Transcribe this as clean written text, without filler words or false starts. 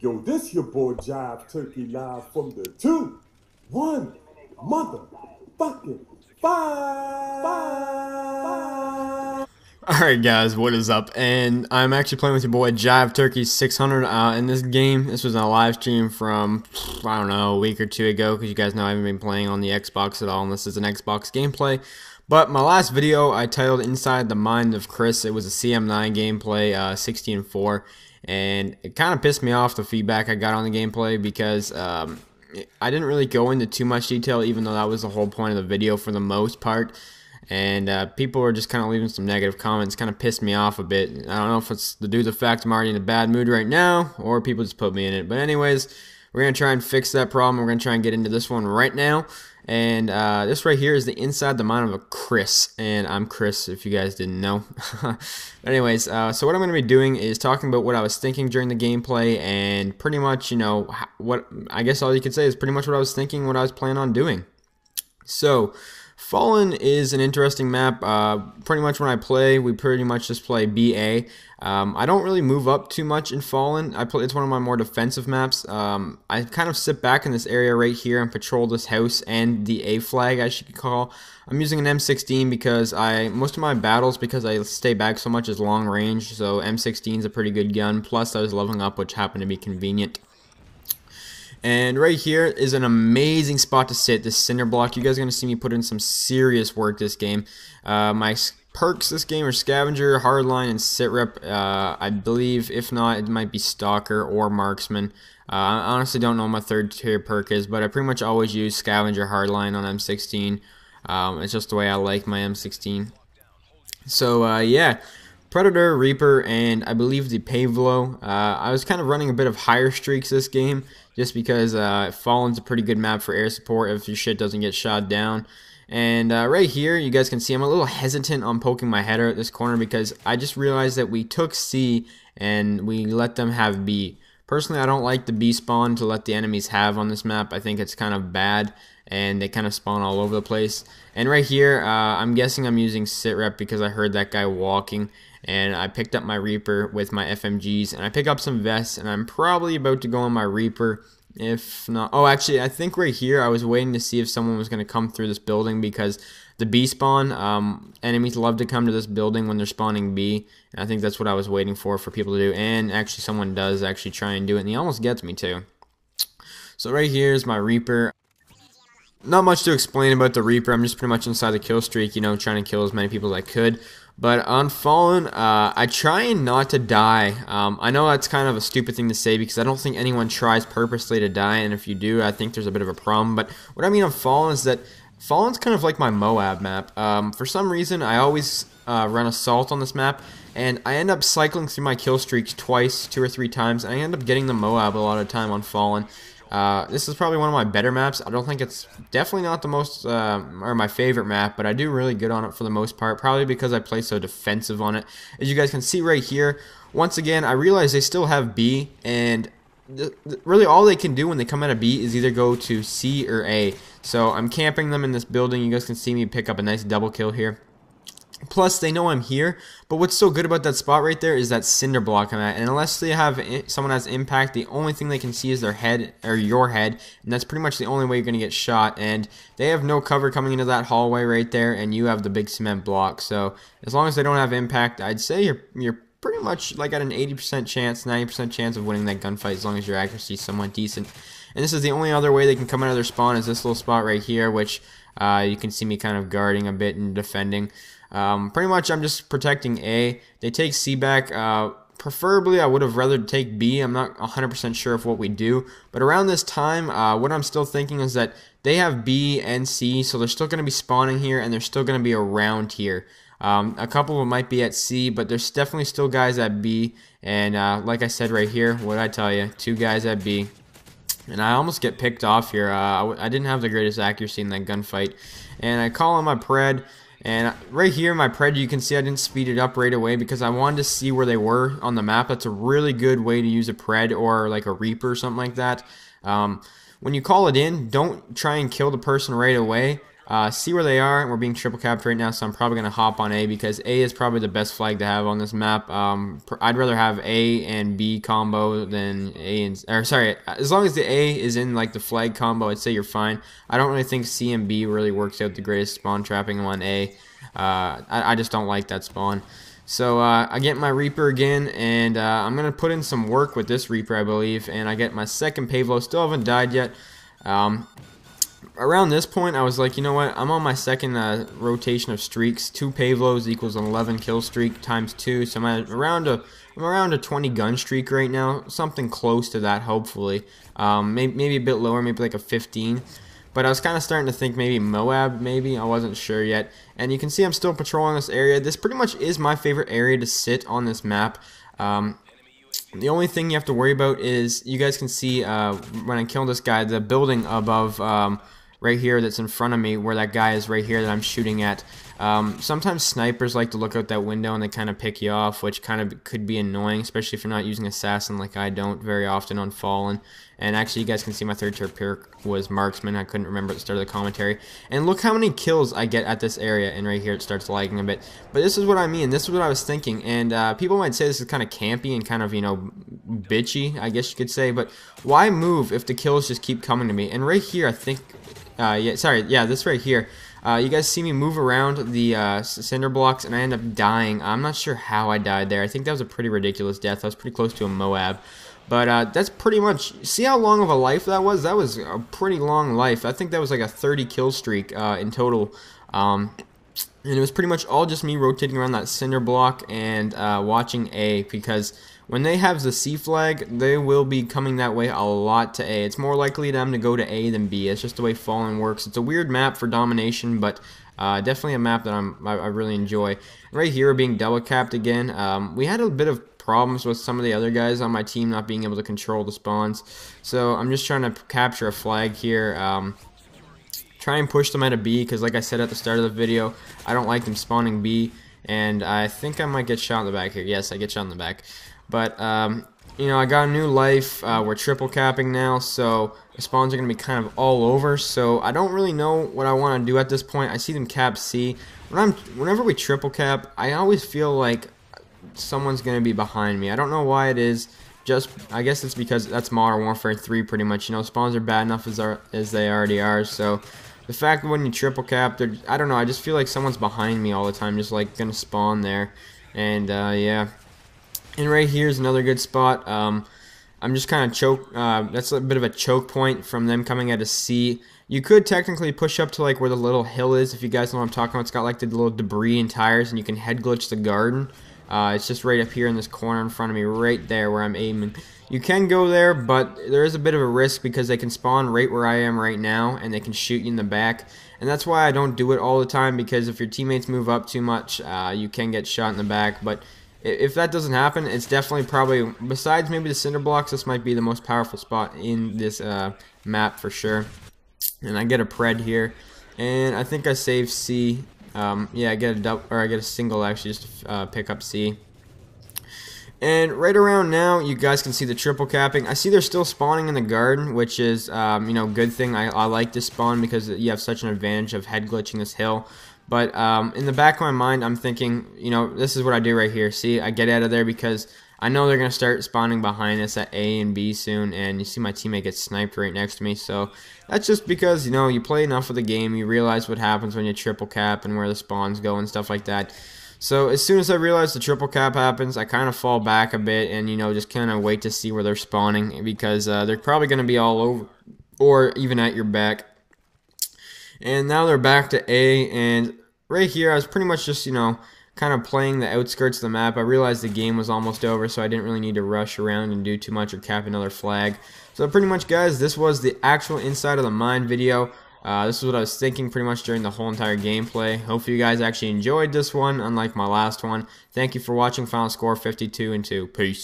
Yo, this your boy Jive Turkey live from the 2-1 motherfucking 5. Alright guys, what is up? And I'm actually playing with your boy Jive Turkey 600 in this game. This was a live stream from, I don't know, a week or two ago, because you guys know I haven't been playing on the Xbox at all, and this is an Xbox gameplay. But my last video I titled Inside the Mind of Chris. It was a CM9 gameplay, 16-4, and it kind of pissed me off, the feedback I got on the gameplay, because I didn't really go into too much detail, even though that was the whole point of the video for the most part. And people were just kind of leaving some negative comments, kind of pissed me off a bit. I don't know if it's due to the fact I'm already in a bad mood right now, or people just put me in it. But anyways, we're going to try and fix that problem. We're going to try and get into this one right now. And this right here is the Inside the Mind of a Chris. And I'm Chris, if you guys didn't know. Anyways, so what I'm going to be doing is talking about what I was thinking during the gameplay. And pretty much, you know, what I guess all you could say is pretty much what I was thinking, what I was planning on doing. So Fallen is an interesting map. Pretty much when I play, we pretty much just play BA. I don't really move up too much in Fallen. It's one of my more defensive maps. I kind of sit back in this area right here and patrol this house and the A flag, I should call. I'm using an M16 because most of my battles, because I stay back so much, is long range. So M16 is a pretty good gun. Plus I was leveling up, which happened to be convenient. And right here is an amazing spot to sit, this cinder block. You guys are going to see me put in some serious work this game. My perks this game are Scavenger, Hardline, and Sitrep. I believe, if not, it might be Stalker or Marksman. I honestly don't know what my third tier perk is, but I pretty much always use Scavenger, Hardline on M16. It's just the way I like my M16. So, yeah. Predator, Reaper, and I believe the Pavlo. I was kind of running a bit of higher streaks this game, just because Fallen's a pretty good map for air support if your shit doesn't get shot down. And right here, you guys can see I'm a little hesitant on poking my header at this corner, because I just realized that we took C and we let them have B. Personally, I don't like the B spawn to let the enemies have on this map. I think it's kind of bad, and they kind of spawn all over the place. And right here, I'm guessing I'm using Sitrep because I heard that guy walking. And I picked up my Reaper with my FMGs, and I pick up some vests, and I'm probably about to go on my Reaper. If not, oh, actually, I think right here I was waiting to see if someone was going to come through this building, because the B spawn, enemies love to come to this building when they're spawning B, and I think that's what I was waiting for people to do. And actually, someone does actually try and do it, and he almost gets me too. So right here is my Reaper. Not much to explain about the Reaper. I'm just pretty much inside the kill streak, you know, trying to kill as many people as I could. But on Fallen, I try not to die. I know that's kind of a stupid thing to say, because I don't think anyone tries purposely to die, and if you do, I think there's a bit of a problem. But what I mean on Fallen is that Fallen's kind of like my Moab map. For some reason, I always run Assault on this map, and I end up cycling through my kill streaks twice, 2 or 3 times, and I end up getting the Moab a lot of the time on Fallen. This is probably one of my better maps. I don't think it's definitely not the most, or my favorite map, but I do really good on it for the most part, probably because I play so defensive on it. As you guys can see right here, once again, I realize they still have B, and really all they can do when they come out of B is either go to C or A. So I'm camping them in this building. You guys can see me pick up a nice double kill here. Plus, they know I'm here, but what's so good about that spot right there is that cinder block I'm at, and unless they have someone has impact, the only thing they can see is their head, or your head, and that's pretty much the only way you're going to get shot, and they have no cover coming into that hallway right there, and you have the big cement block. So as long as they don't have impact, I'd say you're pretty much like at an 80% chance, 90% chance of winning that gunfight, as long as your accuracy is somewhat decent. And this is the only other way they can come out of their spawn, is this little spot right here, which you can see me kind of guarding a bit and defending. Pretty much I'm just protecting A. They take C back. Preferably I would have rather take B. I'm not 100% sure of what we do. But around this time, what I'm still thinking is that they have B and C, so they're still going to be spawning here, and they're still going to be around here. A couple of them might be at C, but there's definitely still guys at B. And like I said right here, what did I tell you? 2 guys at B. And I almost get picked off here. I didn't have the greatest accuracy in that gunfight. And I call on my Pred. And right here, my Pred, you can see I didn't speed it up right away because I wanted to see where they were on the map. That's a really good way to use a Pred or like a Reaper or something like that. When you call it in, don't try and kill the person right away. see where they are. We're being triple capped right now, so I'm probably going to hop on A because A is probably the best flag to have on this map. I'd rather have A and B combo than A and, or sorry, as long as the A is in like the flag combo, I'd say you're fine. I don't really think C and B really works out the greatest spawn trapping on A. I just don't like that spawn. So I get my Reaper again, and I'm going to put in some work with this Reaper, I believe, and I get my second Pavlo. Still haven't died yet. Around this point, I was like, you know what, I'm on my second rotation of streaks. 2 Pavlos equals an 11 kill streak times 2, so I'm around a 20 gun streak right now, something close to that, hopefully. Maybe a bit lower, maybe like a 15. But I was kind of starting to think maybe Moab, maybe. I wasn't sure yet. And you can see I'm still patrolling this area. This pretty much is my favorite area to sit on this map. The only thing you have to worry about is, you guys can see when I kill this guy, the building above right here that's in front of me, where that guy is right here that I'm shooting at. Sometimes snipers like to look out that window and they kind of pick you off, which kind of could be annoying, especially if you're not using assassin like I don't very often on Fallen. And actually, you guys can see my third tier perk was marksman. I couldn't remember at the start of the commentary. And look how many kills I get at this area, and right here it starts lagging a bit. But this is what I mean. This is what I was thinking. And people might say this is kind of campy and kind of, you know, bitchy, I guess you could say. But why move if the kills just keep coming to me? And right here, I think, this right here. You guys see me move around the cinder blocks, and I end up dying. I'm not sure how I died there. I think that was a pretty ridiculous death. I was pretty close to a Moab. But that's pretty much, see how long of a life that was? That was a pretty long life. I think that was like a 30 kill streak in total. And it was pretty much all just me rotating around that cinder block and watching A, because when they have the C flag, they will be coming that way a lot to A. It's more likely them to go to A than B. It's just the way Fallen works. It's a weird map for domination, but definitely a map that I really enjoy. Right here, being double capped again. We had a bit of problems with some of the other guys on my team not being able to control the spawns. So I'm just trying to capture a flag here. Try and push them at a B, because like I said at the start of the video, I don't like them spawning B. And I think I might get shot in the back here. Yes, I get shot in the back. But, you know, I got a new life. We're triple capping now, so the spawns are going to be kind of all over. So I don't really know what I want to do at this point. I see them cap C. Whenever we triple cap, I always feel like someone's going to be behind me. I don't know why it is. I guess it's because that's Modern Warfare 3 pretty much. You know, spawns are bad enough as they already are. So the fact that when you triple cap, I don't know, I just feel like someone's behind me all the time, just like going to spawn there. And, yeah. And right here is another good spot. I'm just kind of that's a bit of a choke point from them coming at a C. You could technically push up to like where the little hill is, if you guys know what I'm talking about. It's got like the little debris and tires, and you can head glitch the garden. It's just right up here in this corner in front of me, right there where I'm aiming. You can go there, but there is a bit of a risk because they can spawn right where I am right now, and they can shoot you in the back. And that's why I don't do it all the time, because if your teammates move up too much, you can get shot in the back. But if that doesn't happen, it's definitely probably, besides maybe the cinder blocks, this might be the most powerful spot in this map for sure. And I get a pred here, and I think I save C. Yeah, I get a single actually, just to pick up C. And right around now, you guys can see the triple capping. I see they're still spawning in the garden, which is, you know, good thing. I like this spawn because you have such an advantage of head glitching this hill. But in the back of my mind, I'm thinking, you know, this is what I do right here. See, I get out of there because I know they're going to start spawning behind us at A and B soon. And you see my teammate get sniped right next to me. So that's just because, you know, you play enough of the game. You realize what happens when you triple cap and where the spawns go and stuff like that. So as soon as I realize the triple cap happens, I kind of fall back a bit and, you know, just kind of wait to see where they're spawning, because they're probably going to be all over or even at your back. And now they're back to A, and right here I was pretty much just, you know, kind of playing the outskirts of the map. I realized the game was almost over, so I didn't really need to rush around and do too much or cap another flag. So pretty much, guys, this was the actual Inside of the Mine video. This is what I was thinking pretty much during the whole entire gameplay. Hopefully you guys actually enjoyed this one, unlike my last one. Thank you for watching. Final score 52-2. Peace.